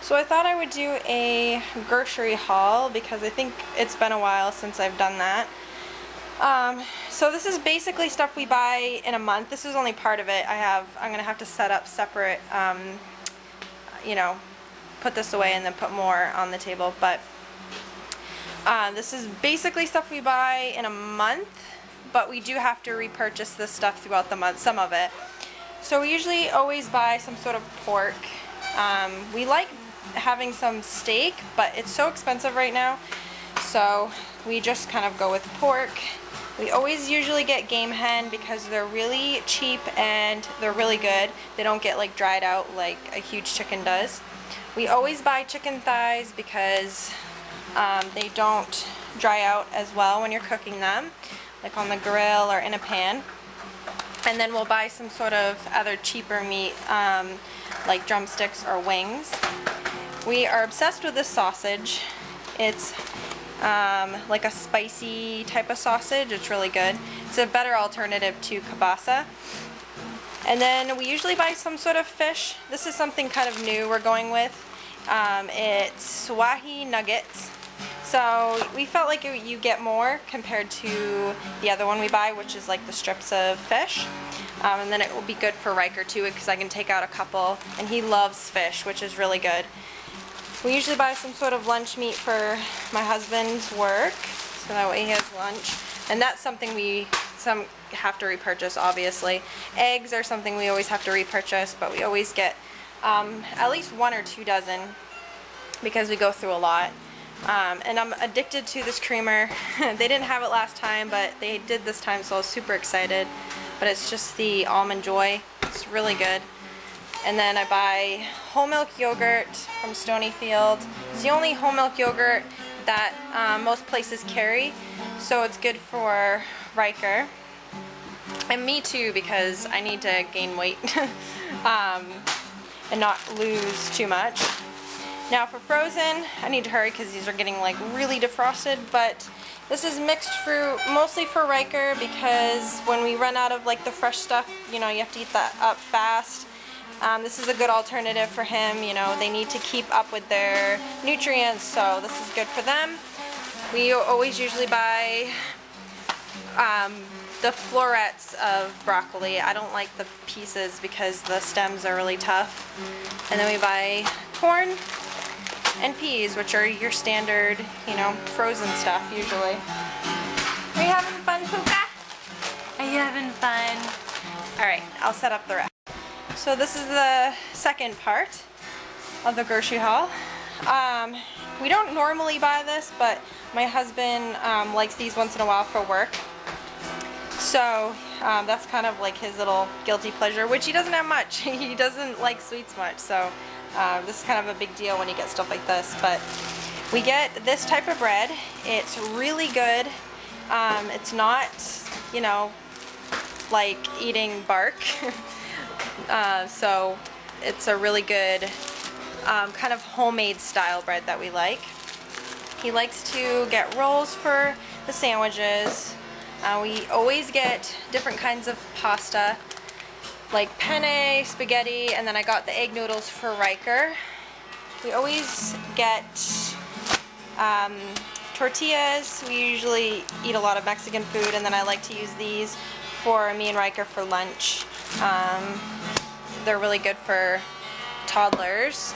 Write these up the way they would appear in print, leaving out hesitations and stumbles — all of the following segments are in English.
So I thought I would do a grocery haul because I think it's been a while since I've done that. So this is basically stuff we buy in a month. This is only part of it. I'm gonna have to set up separate, you know, put this away and then put more on the table. But this is basically stuff we buy in a month, but we do have to repurchase this stuff throughout the month, some of it. So we usually always buy some sort of pork. We like having some steak, but it's so expensive right now, so we just kind of go with pork. We always usually get game hen because they're really cheap and they're really good. They don't get like dried out like a huge chicken does. We always buy chicken thighs because they don't dry out as well when you're cooking them, like on the grill or in a pan. And then we'll buy some sort of other cheaper meat, like drumsticks or wings. We are obsessed with this sausage. It's like a spicy type of sausage. It's really good. It's a better alternative to kielbasa. And then we usually buy some sort of fish. This is something kind of new we're going with. It's Swahi nuggets. So we felt like you get more compared to the other one we buy, which is like the strips of fish. And then it will be good for Riker too, because I can take out a couple, and he loves fish, which is really good. We usually buy some sort of lunch meat for my husband's work, so that way he has lunch. And that's something we have to repurchase, obviously. Eggs are something we always have to repurchase, but we always get at least 1 or 2 dozen because we go through a lot. And I'm addicted to this creamer. They didn't have it last time, but they did this time, so I was super excited. But it's just the Almond Joy. It's really good. And then I buy whole milk yogurt from Stonyfield. It's the only whole milk yogurt that most places carry, so it's good for Riker. And me too, because I need to gain weight and not lose too much. Now for frozen, I need to hurry because these are getting like really defrosted, but this is mixed fruit, mostly for Riker, because when we run out of like the fresh stuff, you know, you have to eat that up fast. This is a good alternative for him. You know, they need to keep up with their nutrients, so this is good for them. We always usually buy the florets of broccoli. I don't like the pieces because the stems are really tough. And then we buy corn and peas, which are your standard, you know, frozen stuff usually. Are you having fun, Puka? Are you having fun? Alright, I'll set up the rest. So this is the second part of the grocery haul. We don't normally buy this, but my husband likes these once in a while for work. So that's kind of like his little guilty pleasure, which he doesn't have much. He doesn't like sweets much, so this is kind of a big deal when you get stuff like this. But we get this type of bread. It's really good. It's not, you know, like eating bark. So it's a really good kind of homemade style bread that we like. He likes to get rolls for the sandwiches. We always get different kinds of pasta, like penne, spaghetti, and then I got the egg noodles for Riker. We always get tortillas. We usually eat a lot of Mexican food, and then I like to use these for me and Riker for lunch. They're really good for toddlers.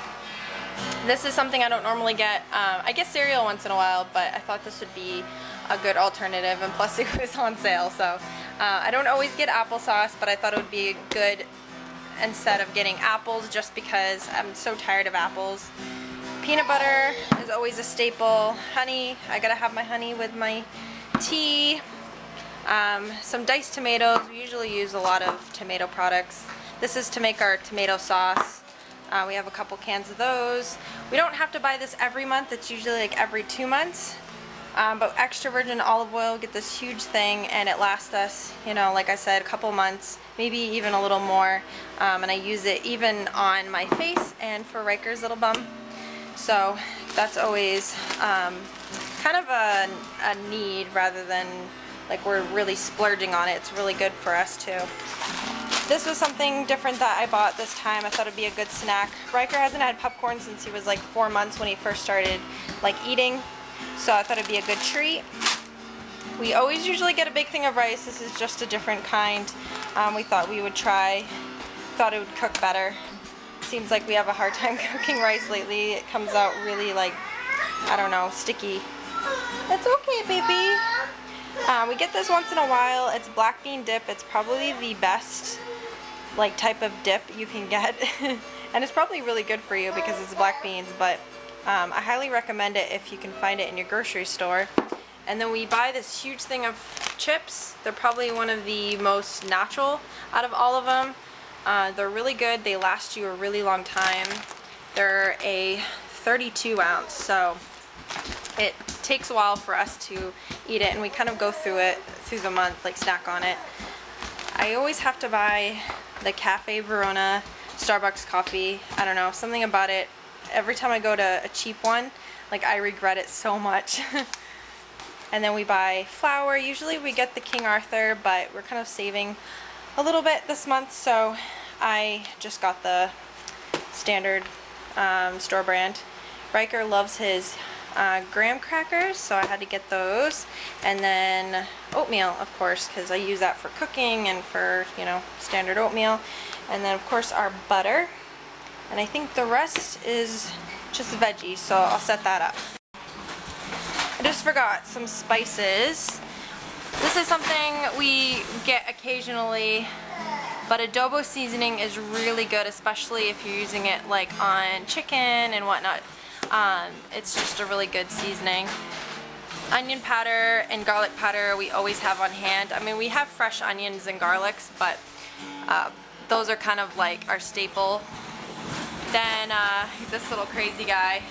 This is something I don't normally get. I get cereal once in a while, but I thought this would be a good alternative, and plus it was on sale, so I don't always get applesauce, but I thought it would be good instead of getting apples, just because I'm so tired of apples. Peanut butter is always a staple. Honey, I gotta have my honey with my tea. Some diced tomatoes. We usually use a lot of tomato products. This is to make our tomato sauce. We have a couple cans of those. We don't have to buy this every month. It's usually like every 2 months. But extra virgin olive oil, get this huge thing, and it lasts us, you know, like I said, a couple months, maybe even a little more. And I use it even on my face and for Riker's little bum. So that's always kind of a need rather than like we're really splurging on it. It's really good for us too. This was something different that I bought this time. I thought it'd be a good snack. Riker hasn't had popcorn since he was like 4 months when he first started like eating, so I thought it'd be a good treat. We always usually get a big thing of rice. This is just a different kind. We thought we would try. Thought it would cook better. Seems like we have a hard time cooking rice lately. It comes out really like, I don't know, sticky. It's okay, baby. We get this once in a while. It's black bean dip. It's probably the best like type of dip you can get. And it's probably really good for you because it's black beans, but I highly recommend it if you can find it in your grocery store. And then we buy this huge thing of chips. They're probably one of the most natural out of all of them. They're really good. They last you a really long time. They're a 32 ounce, so it takes a while for us to eat it, and we kind of go through it through the month, like snack on it. I always have to buy the Cafe Verona Starbucks coffee. I don't know, something about it. Every time I go to a cheap one, like I regret it so much. And then we buy flour. Usually we get the King Arthur, but we're kind of saving a little bit this month, so I just got the standard store brand. Riker loves his graham crackers, so I had to get those. And then oatmeal, of course, because I use that for cooking and for, you know, standard oatmeal. And then of course our butter. And I think the rest is just veggies, so I'll set that up. I just forgot some spices. This is something we get occasionally, but adobo seasoning is really good, especially if you're using it like on chicken and whatnot. It's just a really good seasoning. Onion powder and garlic powder we always have on hand. I mean, we have fresh onions and garlics, but those are kind of like our staple. Then this little crazy guy.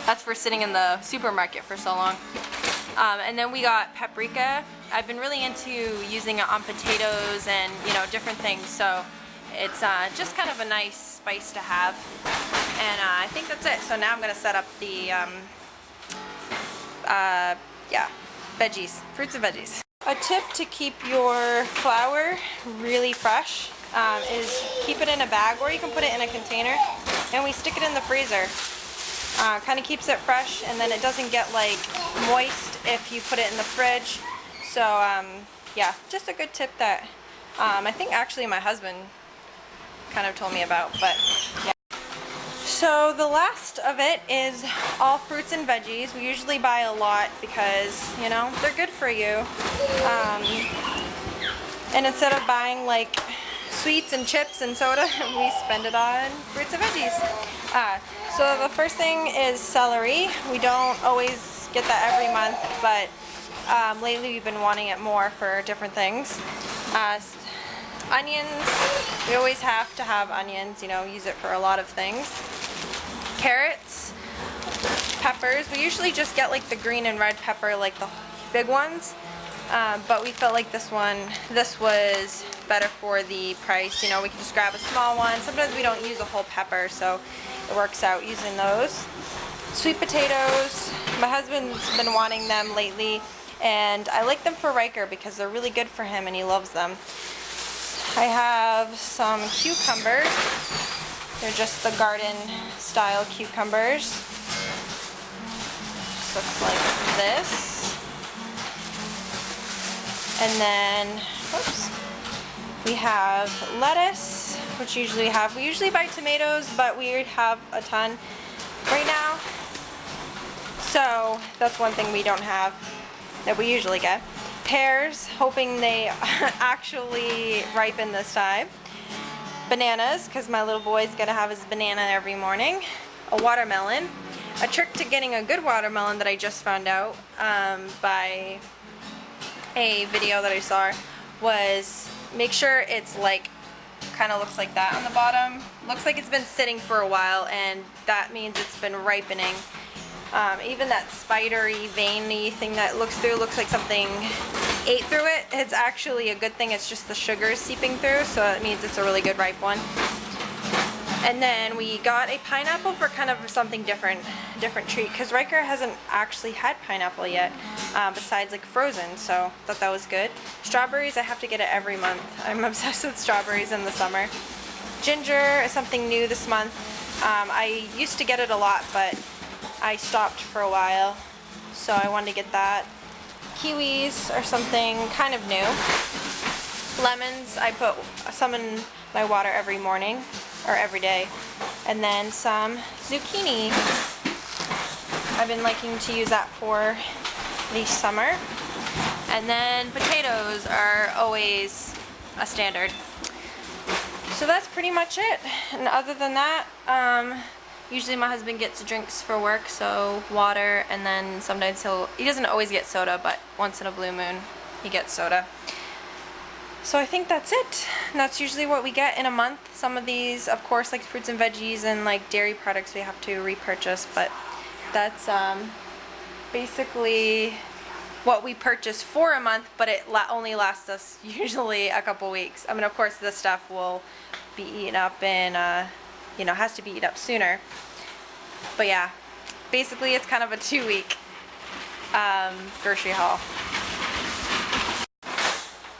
That's for sitting in the supermarket for so long. And then we got paprika. I've been really into using it on potatoes and, you know, different things, so it's just kind of a nice spice to have. And I think that's it. So now I'm gonna set up the yeah, veggies, fruits and veggies. A tip to keep your flour really fresh is keep it in a bag, or you can put it in a container, and we stick it in the freezer. Kind of keeps it fresh, and then it doesn't get like moist if you put it in the fridge. So yeah, just a good tip that I think actually my husband kind of told me about, but yeah. So the last of it is all fruits and veggies. We usually buy a lot because, you know, they're good for you. And instead of buying like sweets and chips and soda, we spend it on fruits and veggies. So the first thing is celery. We don't always get that every month, but lately we've been wanting it more for different things. Onions, we always have to have onions, you know, use it for a lot of things. Carrots, peppers, we usually just get like the green and red pepper, like the big ones, but we felt like this was better for the price. You know, we can just grab a small one. Sometimes we don't use a whole pepper, so it works out using those. Sweet potatoes, my husband's been wanting them lately, and I like them for Riker because they're really good for him and he loves them. I have some cucumbers. They're just the garden style cucumbers. Just looks like this. And then, oops, we have lettuce, which we usually buy tomatoes, but we have a ton right now. So that's one thing we don't have that we usually get. Pears, hoping they actually ripen this time. Bananas, because my little boy's gonna have his banana every morning. A watermelon. A trick to getting a good watermelon that I just found out by a video that I saw was make sure it's like, kind of looks like that on the bottom. Looks like it's been sitting for a while, and that means it's been ripening. Even that spidery, veiny thing that looks like something ate through it, it's actually a good thing. It's just the sugar seeping through, so it means it's a really good ripe one. And then we got a pineapple for kind of something different treat, because Riker hasn't actually had pineapple yet, besides like frozen, so thought that was good. Strawberries, I have to get it every month. I'm obsessed with strawberries in the summer. Ginger is something new this month. I used to get it a lot, but I stopped for a while, so I wanted to get that. Kiwis are something kind of new. Lemons, I put some in my water every morning, or every day. And then some zucchini. I've been liking to use that for the summer. And then potatoes are always a standard. So that's pretty much it. And other than that, usually my husband gets drinks for work, so water, and then sometimes he doesn't always get soda, but once in a blue moon he gets soda. So I think that's it. And that's usually what we get in a month. Some of these, of course, like fruits and veggies and like dairy products, we have to repurchase, but that's basically what we purchase for a month, but it only lasts us usually a couple weeks. I mean, of course, this stuff will be eaten up in, has to be eaten up sooner. But yeah, basically it's kind of a 2-week grocery haul.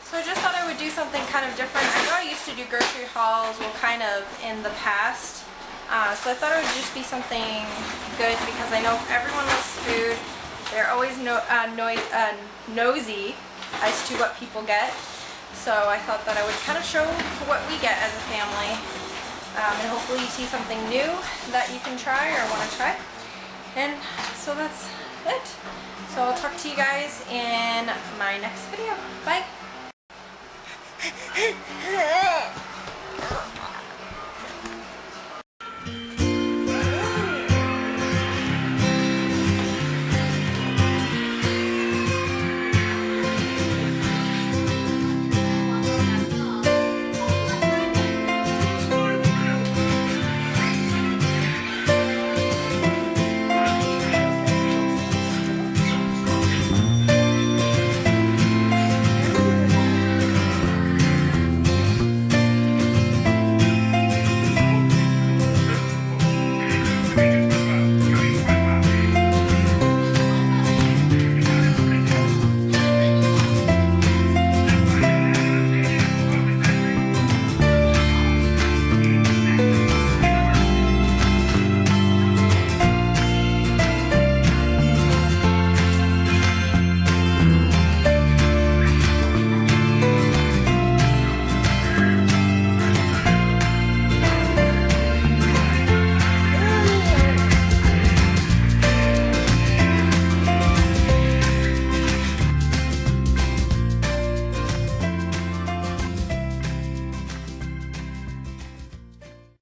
So I just thought I would do something kind of different. I know I used to do grocery hauls, well, kind of in the past. So I thought it would just be something good, because I know everyone loves food. They're always nosy as to what people get. So I thought that I would kind of show what we get as a family. And hopefully you see something new that you can try or want to try. And so that's it. So I'll talk to you guys in my next video. Bye!